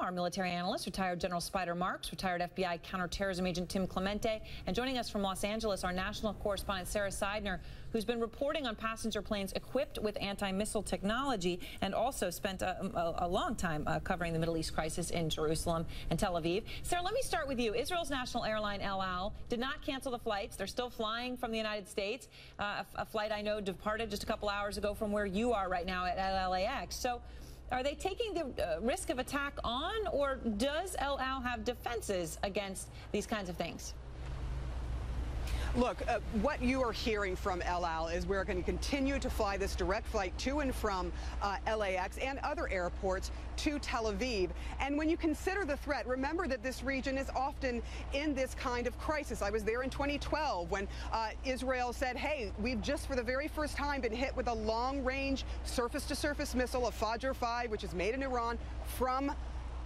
our military analyst, retired General Spider Marks, retired FBI counterterrorism agent Tim Clemente, and joining us from Los Angeles, our national correspondent Sarah Seidner, who's been reporting on passenger planes equipped with anti-missile technology and also spent a long time covering the Middle East crisis in Jerusalem and Tel Aviv. Sarah, let me start with you. Israel's national airline El Al did not cancel the flights. They're still flying from the United States. A flight I know departed just a couple hours ago from where you are right now at LAX. So are they taking the risk of attack on, or does El Al have defenses against these kinds of things? Look, what you are hearing from El Al is we're going to continue to fly this direct flight to and from LAX and other airports to Tel Aviv. And when you consider the threat, remember that this region is often in this kind of crisis. I was there in 2012 when Israel said, hey, we've just for the very first time been hit with a long-range surface-to-surface missile, a Fajr 5, which is made in Iran, from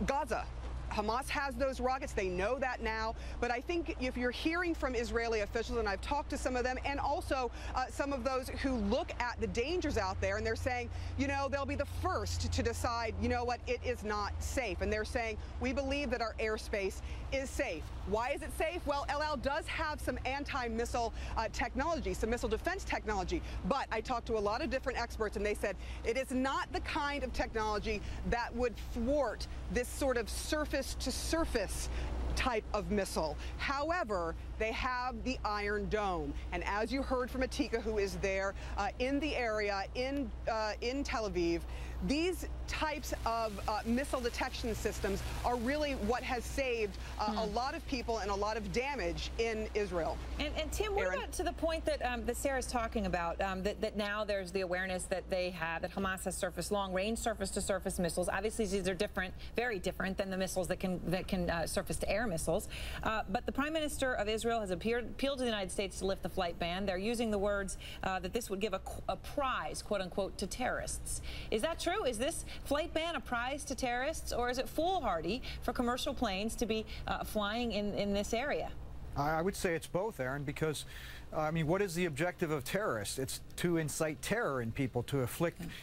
Gaza. Hamas has those rockets. They know that now. But I think if you're hearing from Israeli officials, and I've talked to some of them, and also some of those who look at the dangers out there, and they're saying, you know, they'll be the first to decide, you know what, it is not safe. And they're saying, we believe that our airspace is safe. Why is it safe? Well, El Al does have some anti-missile technology, some missile defense technology. But I talked to a lot of different experts, and they said it is not the kind of technology that would thwart this sort of surface-to-surface type of missile. However, they have the Iron Dome. And as you heard from Atika, who is there in the area in Tel Aviv, these types of missile detection systems are really what has saved a lot of people and a lot of damage in Israel. And Tim, what about to the point that that Sarah's talking about, that now there's the awareness that they have, that Hamas has long-range surface-to-surface missiles. Obviously, these are different, very different than the missiles that can surface-to-air missiles. But the Prime Minister of Israel has appealed to the United States to lift the flight ban. They're using the words that this would give a prize, quote-unquote, to terrorists. Is that true? Is this flight ban a prize to terrorists, or is it foolhardy for commercial planes to be flying in this area? I would say it's both, Erin, because, I mean, what is the objective of terrorists? It's to incite terror in people, to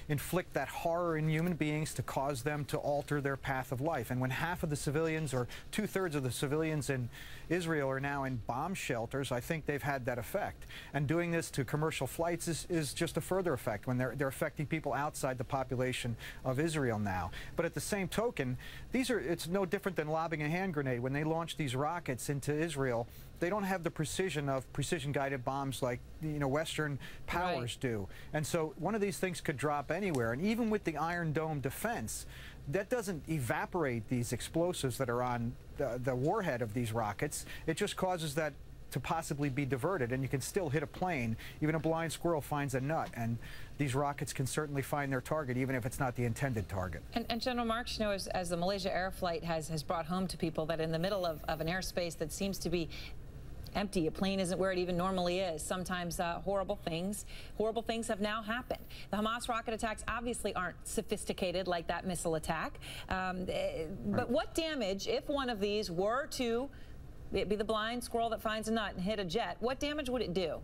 inflict that horror in human beings, to cause them to alter their path of life. And when half of the civilians, or two-thirds of the civilians in Israel are now in bomb shelters, I think they've had that effect. And doing this to commercial flights is just a further effect, when they're affecting people outside the population of Israel now. But at the same token, it's no different than lobbing a hand grenade. When they launch these rockets into Israel, they don't have the precision of precision-guided bombs like, you know, Western powers do. And so one of these things could drop anywhere. And even with the Iron Dome defense, that doesn't evaporate these explosives that are on the warhead of these rockets. It just causes that to possibly be diverted, and you can still hit a plane. Even a blind squirrel finds a nut, and these rockets can certainly find their target, even if it's not the intended target. And General Marks, you know, as the Malaysia Air flight has brought home to people that in the middle of an airspace that seems to be empty, a plane isn't where it even normally is. Sometimes horrible things have now happened. The Hamas rocket attacks obviously aren't sophisticated like that missile attack. But what damage, if one of these were to be the blind squirrel that finds a nut and hit a jet, what damage would it do?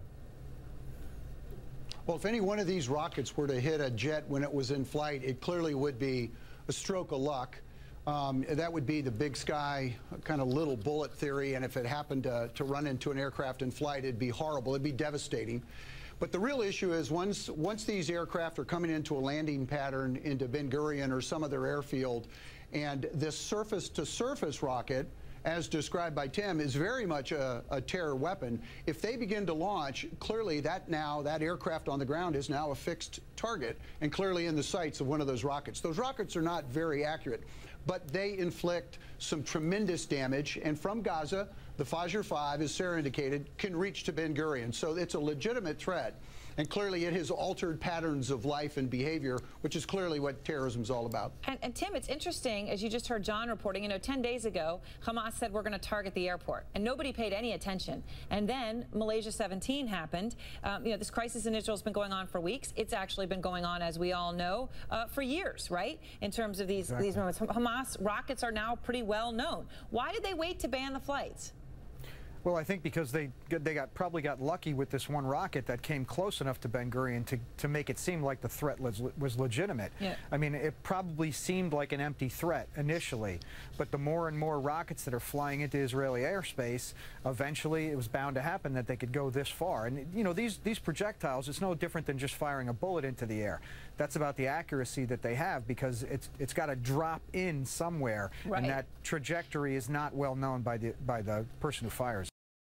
Well, if any one of these rockets were to hit a jet when it was in flight, it clearly would be a stroke of luck. That would be the big sky kind of little bullet theory, and if it happened to run into an aircraft in flight, it'd be horrible. It'd be devastating. But the real issue is once these aircraft are coming into a landing pattern into Ben Gurion or some other airfield, and this surface-to-surface rocket, as described by Tim, is very much a terror weapon. If they begin to launch, clearly that aircraft on the ground is now a fixed target and clearly in the sights of one of those rockets. Those rockets are not very accurate, but they inflict some tremendous damage. And from Gaza, the Fajr 5, as Sarah indicated, can reach to Ben Gurion. So it's a legitimate threat. And clearly it has altered patterns of life and behavior, which is clearly what terrorism is all about. And Tim, it's interesting, as you just heard John reporting, you know, 10 days ago, Hamas said we're going to target the airport, and nobody paid any attention. And then Malaysia 17 happened. You know, this crisis in Israel has been going on for weeks. It's actually been going on, as we all know, for years, right? In terms of these moments. Hamas rockets are now pretty well known. Why did they wait to ban the flights? Well, I think because they probably got lucky with this one rocket that came close enough to Ben Gurion to make it seem like the threat was legitimate. Yeah. I mean, it probably seemed like an empty threat initially, but the more and more rockets that are flying into Israeli airspace, eventually it was bound to happen that they could go this far. And you know, these projectiles, it's no different than just firing a bullet into the air. That's about the accuracy that they have, because it's got to drop in somewhere, right. and that trajectory is not well known by the person who fires.